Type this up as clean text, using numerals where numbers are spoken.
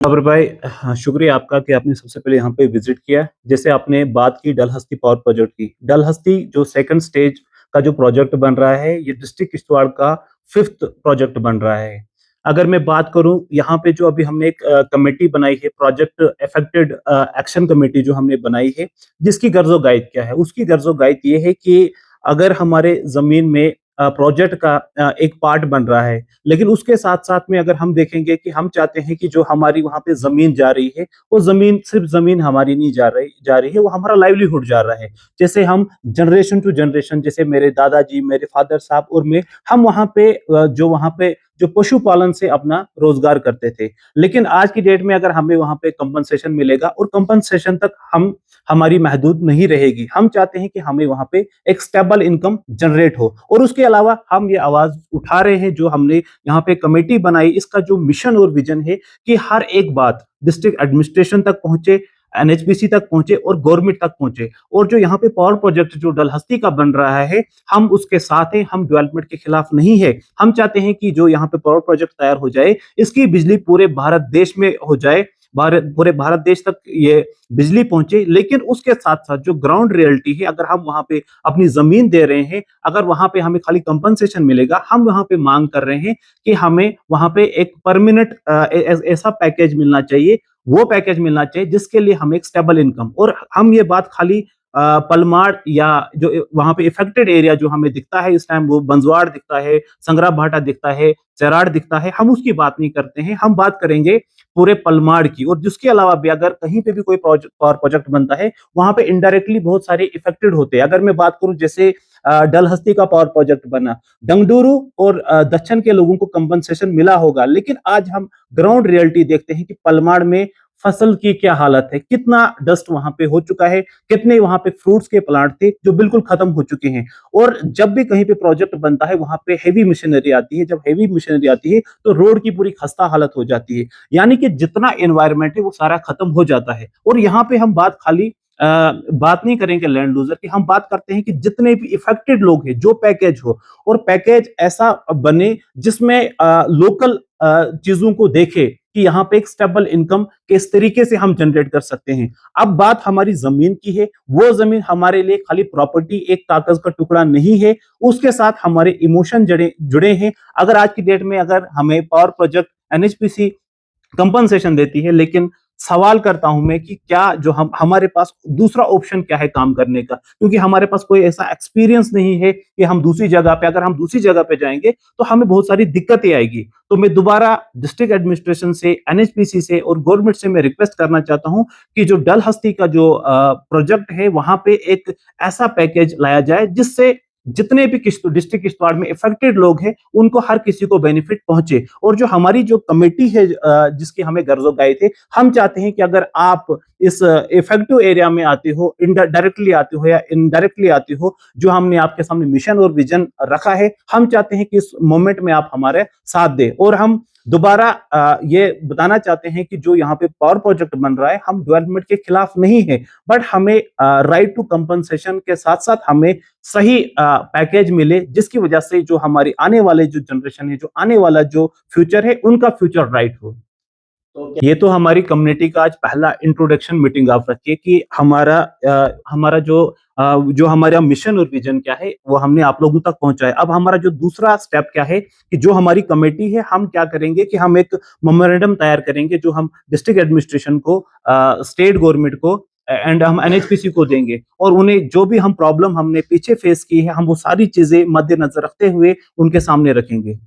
अबर भाई, हाँ, शुक्रिया आपका कि आपने सबसे पहले यहाँ पे विजिट किया। जैसे आपने बात की डलहस्ती पावर प्रोजेक्ट की, डलहस्ती जो सेकंड स्टेज का जो प्रोजेक्ट बन रहा है, ये डिस्ट्रिक्ट किश्तवाड़ का फिफ्थ प्रोजेक्ट बन रहा है। अगर मैं बात करूं, यहाँ पे जो अभी हमने एक कमेटी बनाई है, प्रोजेक्ट अफेक्टेड एक्शन कमेटी जो हमने बनाई है, जिसकी गर्जो गाइड क्या है? उसकी गर्जो गाइड ये है कि अगर हमारे जमीन में प्रोजेक्ट का एक पार्ट बन रहा है, लेकिन उसके साथ साथ में अगर हम देखेंगे कि हम चाहते हैं कि जो हमारी वहां पे जमीन जा रही है, वो जमीन सिर्फ जमीन हमारी नहीं जा रही है, वो हमारा लाइवलीहुड जा रहा है। जैसे हम जनरेशन टू जनरेशन, जैसे मेरे दादाजी, मेरे फादर साहब और मैं, हम वहां पे जो पशुपालन से अपना रोजगार करते थे। लेकिन आज की डेट में अगर हमें वहां पे कंपनसेशन मिलेगा, और कंपनसेशन तक हम हमारी महदूद नहीं रहेगी। हम चाहते हैं कि हमें वहां पे एक स्टेबल इनकम जनरेट हो, और उसके अलावा हम ये आवाज उठा रहे हैं, जो हमने यहाँ पे कमेटी बनाई, इसका जो मिशन और विजन है कि हर एक बात डिस्ट्रिक्ट एडमिनिस्ट्रेशन तक पहुंचे, एनएचपीसी तक पहुंचे और गवर्नमेंट तक पहुंचे। और जो यहाँ पे पावर प्रोजेक्ट जो डलहस्ती का बन रहा है, हम उसके साथ हैं, हम डेवलपमेंट के खिलाफ नहीं है। हम चाहते हैं कि जो यहाँ पे पावर प्रोजेक्ट तैयार हो जाए, इसकी बिजली पूरे भारत देश में हो जाए, पूरे भारत देश तक ये बिजली पहुंचे। लेकिन उसके साथ साथ जो ग्राउंड रियलिटी है, अगर हम वहां पे अपनी जमीन दे रहे हैं, अगर वहां पे हमें खाली कंपनसेशन मिलेगा, हम वहां पे मांग कर रहे हैं कि हमें वहां पे एक परमानेंट ऐसा पैकेज मिलना चाहिए, वो पैकेज मिलना चाहिए जिसके लिए हमें एक स्टेबल इनकम। और हम ये बात खाली पलमाड़ या जो वहां पे इफेक्टेड एरिया जो हमें दिखता है इस टाइम, वो बंजवाड़ दिखता है, संगरा भाटा दिखता है, चराड़ दिखता है, हम उसकी बात नहीं करते हैं। हम बात करेंगे पूरे पलमाड़ की। और जिसके अलावा भी अगर कहीं पे भी कोई पावर प्रोजेक्ट बनता है, वहां पे इनडायरेक्टली बहुत सारे इफेक्टेड होते हैं। अगर मैं बात करूं, जैसे डलहस्ती का पावर प्रोजेक्ट बना, डंगडूरू और दक्षिण के लोगों को कंपनसेशन मिला होगा, लेकिन आज हम ग्राउंड रियलिटी देखते हैं कि पलमाड़ में फसल की क्या हालत है, कितना डस्ट वहां पे हो चुका है, कितने वहां पे फ्रूट्स के प्लांट थे जो बिल्कुल खत्म हो चुके हैं। और जब भी कहीं पे प्रोजेक्ट बनता है, वहां पे हेवी मशीनरी आती है। जब हेवी मशीनरी आती है, तो रोड की पूरी खस्ता हालत हो जाती है, यानी कि जितना एनवायरमेंट है वो सारा खत्म हो जाता है। और यहाँ पे हम बात खाली बात नहीं करेंगे लैंड लूजर की, हम बात करते हैं कि जितने भी इफेक्टेड लोग हैं, जो पैकेज हो, और पैकेज ऐसा बने जिसमें लोकल चीजों को देखे कि यहाँ पे एक स्टेबल इनकम किस तरीके से हम जनरेट कर सकते हैं। अब बात हमारी जमीन की है, वो जमीन हमारे लिए खाली प्रॉपर्टी, एक कागज का टुकड़ा नहीं है, उसके साथ हमारे इमोशन जुड़े जुड़े हैं। अगर आज की डेट में अगर हमें पावर प्रोजेक्ट एनएचपीसी कंपनसेशन देती है, लेकिन सवाल करता हूं मैं कि क्या जो हम हमारे पास दूसरा ऑप्शन क्या है काम करने का? क्योंकि हमारे पास कोई ऐसा एक्सपीरियंस नहीं है कि हम दूसरी जगह पे, अगर हम दूसरी जगह पे जाएंगे तो हमें बहुत सारी दिक्कतें आएगी। तो मैं दोबारा डिस्ट्रिक्ट एडमिनिस्ट्रेशन से, एनएचपीसी से और गवर्नमेंट से मैं रिक्वेस्ट करना चाहता हूं कि जो डलहस्ती का जो प्रोजेक्ट है, वहां पे एक ऐसा पैकेज लाया जाए जिससे जितने भी डिस्ट्रिक्ट किश्तवाड़ में इफेक्टेड लोग हैं, उनको हर किसी को बेनिफिट पहुंचे। और जो हमारी जो कमेटी है, जिसकी हमें गर्जो गाए थे, हम चाहते हैं कि अगर आप इस इफेक्टिव एरिया में आते हो, डायरेक्टली आते हो या इनडायरेक्टली आते हो, जो हमने आपके सामने मिशन और विजन रखा है, हम चाहते हैं कि इस मोमेंट में आप हमारे साथ दें। और हम दोबारा ये बताना चाहते हैं कि जो यहाँ पे पावर प्रोजेक्ट बन रहा है, हम डेवलपमेंट के खिलाफ नहीं है, बट हमें राइट टू कंपनसेशन के साथ साथ हमें सही पैकेज मिले, जिसकी वजह से जो हमारी आने वाले जो जनरेशन है, जो आने वाला जो फ्यूचर है, उनका फ्यूचर राइट हो। तो ये तो हमारी कम्युनिटी का आज पहला इंट्रोडक्शन मीटिंग आप रखिए कि हमारा जो हमारा मिशन और विजन क्या है, वो हमने आप लोगों तक पहुंचाया। अब हमारा जो दूसरा स्टेप क्या है कि जो हमारी कमेटी है, हम क्या करेंगे कि हम एक मेमोरेंडम तैयार करेंगे, जो हम डिस्ट्रिक्ट एडमिनिस्ट्रेशन को, स्टेट गवर्नमेंट को एंड हम एनएचपीसी को देंगे। और उन्हें जो भी हम प्रॉब्लम हमने पीछे फेस की है, हम वो सारी चीजें मद्देनजर रखते हुए उनके सामने रखेंगे।